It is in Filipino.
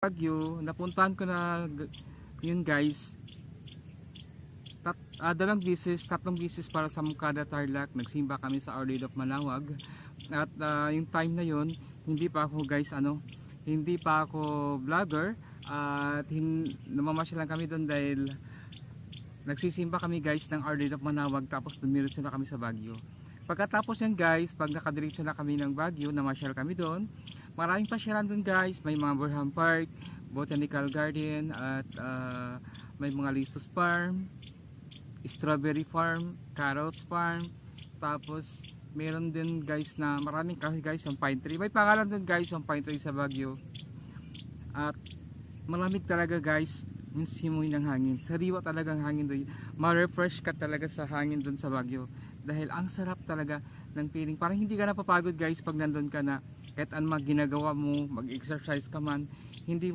Baguio, napuntahan ko na yun guys. Tatlong beses para sa Moncada Tarlac, nagsimba kami sa Our Lady of Malawag. At yung time na yun, hindi pa ako guys hindi pa ako vlogger at namamasyal lang kami doon dahil nagsisimba kami guys ng Our Lady of Malawag, tapos dumiretso na kami sa Baguio. Pagkatapos yan guys, pag nakadiretso na kami ng Baguio, namasyal kami doon. Maraming pasyalan doon guys, may mga Burham Park, Botanical Garden at may mga Listos Farm, Strawberry Farm, Carrots Farm, tapos meron din guys na maraming kahoy guys, yung pine tree. May pangalan din guys yung pine tree sa Baguio. At malamig talaga guys yung simoy ng hangin. Sariwa talagang hangin doon. Ma-refresh ka talaga sa hangin doon sa Baguio. Dahil ang sarap talaga ng feeling. Parang hindi ka napapagod guys pag nandun ka na. Kahit anong ginagawa mo, mag-exercise ka man, hindi